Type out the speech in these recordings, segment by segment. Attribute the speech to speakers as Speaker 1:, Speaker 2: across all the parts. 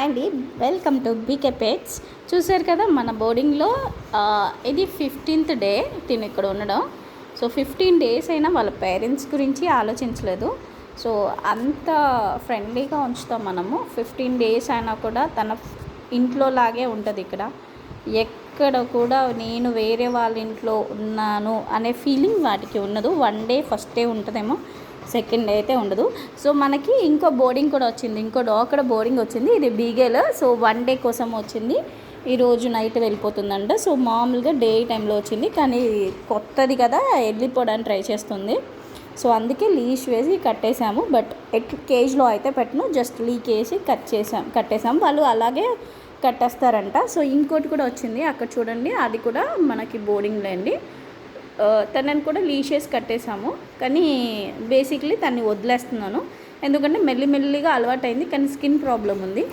Speaker 1: అండి welcome to BK pets. చూసారు కదా మన బోర్డింగ్లో ఇది 15th డే తిను ఇక్కడ ఉండడం. సో 15 days అయినా వాళ్ళ పేరెంట్స్ గురించి ఆలోచించలేదు. సో అంత ఫ్రెండ్లీగా ఉంచుతాం మనము. 15 days అయినా కూడా తన ఇంట్లో లాగే ఉంటుంది ఇక్కడ. ఎక్కడ కూడా నేను వేరే వాళ్ళ ఇంట్లో ఉన్నాను అనే ఫీలింగ్ వాటికి ఉండదు. 1 day ఫస్ట్ డే ఉంటుందేమో, సెకండ్ డే అయితే ఉండదు. సో మనకి ఇంకో బోర్డింగ్ కూడా వచ్చింది, ఇంకో డాగ్ బోర్డింగ్ వచ్చింది. ఇది బీగేల్. సో 1 day కోసం వచ్చింది. ఈరోజు నైట్ వెళ్ళిపోతుందంట. సో మామూలుగా డే టైంలో వచ్చింది, కానీ కొత్తది కదా వెళ్ళిపోవడానికి ట్రై చేస్తుంది. సో అందుకే లీష్ వేసి కట్టేసాము. బట్ కేజ్లో అయితే పెట్టను, జస్ట్ లీక్ వేసి కట్టేసాము. వాళ్ళు అలాగే కట్టేస్తారంట. సో ఇంకోటి కూడా వచ్చింది అక్కడ చూడండి, అది కూడా మనకి బోర్డింగ్లో అండి. తనని కూడా లీషెస్ కట్టేసాము, కానీ బేసిక్లీ తన్ని వదిలేస్తున్నాను. ఎందుకంటే మెల్లిమెల్లిగా అలవాటైంది, కానీ స్కిన్ ప్రాబ్లం ఉంది.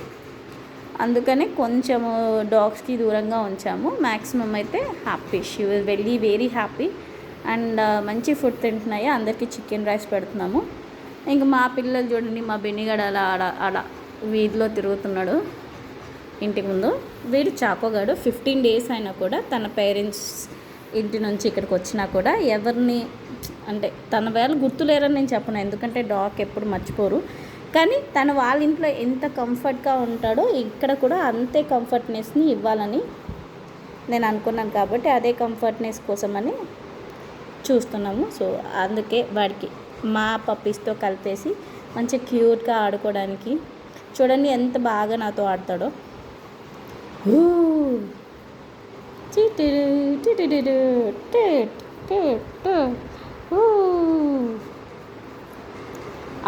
Speaker 1: అందుకనే కొంచెము డాగ్స్కి దూరంగా ఉంచాము. మ్యాక్సిమం అయితే happy, she was very happy. And మంచి ఫుడ్ తింటున్నాయి. అందరికీ చికెన్ రైస్ పెడుతున్నాము. ఇంకా మా పిల్లలు చూడండి, మా బెన్నిగాడు అలా వీధిలో తిరుగుతున్నాడు ఇంటి ముందు. వీడు చాకోగాడు. 15 days అయినా కూడా తన పేరెంట్స్ ఇంటి నుంచి ఇక్కడికి వచ్చినా కూడా ఎవరిని అంటే తన వేళ గుర్తులేరని నేను చెప్పను, ఎందుకంటే డాగ్ ఎప్పుడు మర్చిపోరు. కానీ తను వాళ్ళ ఇంట్లో ఎంత కంఫర్ట్గా ఉంటాడో ఇక్కడ కూడా అంతే కంఫర్ట్నెస్ని ఇవ్వాలని నేను అనుకున్నాను. కాబట్టి అదే కంఫర్ట్నెస్ కోసమని చూస్తున్నాము. సో అందుకే వాడికి మా పప్పీస్తో కలిపేసి మంచి క్యూట్గా ఆడుకోవడానికి. చూడండి ఎంత బాగా నాతో ఆడతాడో.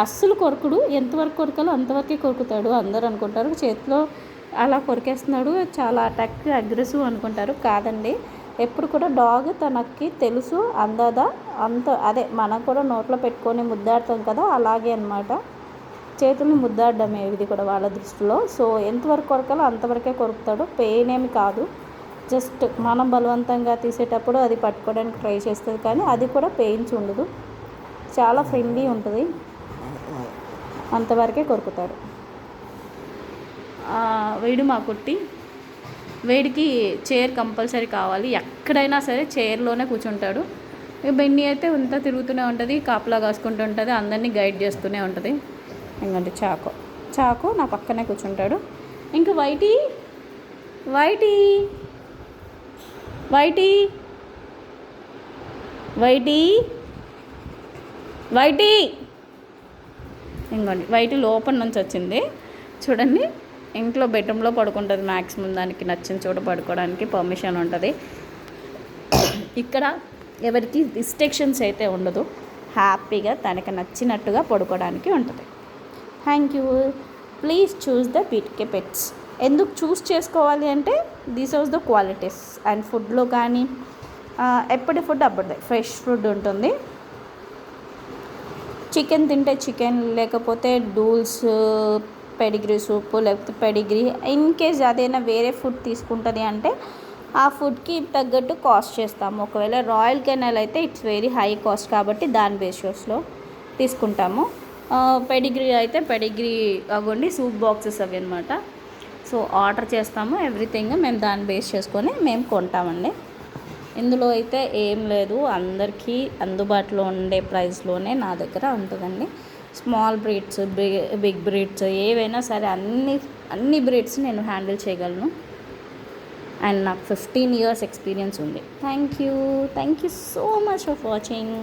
Speaker 1: అస్సలు కొరకుడు, ఎంతవరకు కొరకాలో అంతవరకే కొరుకుతాడు. అందరూ అనుకుంటారు చేతిలో అలా కొరికేస్తున్నాడు, చాలా అగ్రెసివ్ అనుకుంటారు. కాదండి, ఎప్పుడు కూడా డాగ్ తనకి తెలుసు అదే మనం కూడా నోట్లో పెట్టుకొని ముద్దాడుతాం కదా, అలాగే అనమాట. చేతుల్ని ముద్దాడమే ఇది కూడా వాళ్ళ దృష్టిలో. సో ఎంతవరకు కొరకాలో అంతవరకే కొరుకుతాడు. పెయిన్ ఏమి కాదు, జస్ట్ మనం బలవంతంగా తీసేటప్పుడు అది పట్టుకోవడానికి ట్రై చేస్తుంది, కానీ అది కూడా పెయిన్స్ ఉండదు. చాలా ఫ్రెండ్లీ ఉంటుంది, అంతవరకే కొరుకుతాడు. వీడు మా కుట్టి. వీడికి చైర్ కంపల్సరీ కావాలి, ఎక్కడైనా సరే చైర్లోనే కూర్చుంటాడు. బెన్నీ అయితే అంతా తిరుగుతూనే ఉంటుంది, కాపలా కాసుకుంటూ ఉంటుంది, అందరినీ గైడ్ చేస్తూనే ఉంటుంది. ఎందుకంటే చాకో నా పక్కనే కూర్చుంటాడు. ఇంకా వైటీ ఇంకోండి వైటీ లోపల నుంచి వచ్చింది. చూడండి, ఇంట్లో బెడ్రూమ్లో పడుకుంటుంది. మ్యాక్సిమం దానికి నచ్చిన చోట పడుకోవడానికి పర్మిషన్ ఉంటుంది. ఇక్కడ ఎవరికి రిస్ట్రిక్షన్స్ అయితే ఉండదు. హ్యాపీగా తనకి నచ్చినట్టుగా పడుకోవడానికి ఉంటుంది. Thank you. Please choose the BK pets. ఎందుకు చూస్ చేసుకోవాలి అంటే these are the qualities. And ఫుడ్లో కానీ ఎప్పటి ఫుడ్ అప్పటిదే ఫ్రెష్ ఫుడ్ ఉంటుంది. చికెన్ తింటే చికెన్, లేకపోతే డూల్స్, పెడిగ్రీ సూప్, లేకపోతే పెడిగ్రీ. ఇన్ కేస్ అదైనా వేరే ఫుడ్ తీసుకుంటుంది అంటే ఆ ఫుడ్కి తగ్గట్టు కాస్ట్ చేస్తాము. ఒకవేళ రాయల్ కెనాల్ అయితే ఇట్స్ వెరీ హై కాస్ట్, కాబట్టి దాని బేసిస్లో తీసుకుంటాము. పెడిగ్రీ అయితే పెడిగ్రీ అవ్వండి, సూప్ బాక్సెస్ అవి అనమాట. సో ఆర్డర్ చేస్తాము. ఎవ్రీథింగ్ మేము దాన్ని బేస్ చేసుకొని మేము కొంటామండి. ఇందులో అయితే ఏం లేదు, అందరికీ అందుబాటులో ఉండే ప్రైస్లోనే నా దగ్గర ఉంటుందండి. స్మాల్ బ్రీడ్స్, బిగ్ బ్రీడ్స్ ఏవైనా సరే అన్ని బ్రీడ్స్ నేను హ్యాండిల్ చేయగలను. అండ్ నాకు 15 years ఎక్స్పీరియన్స్ ఉంది. Thank you so much for watching.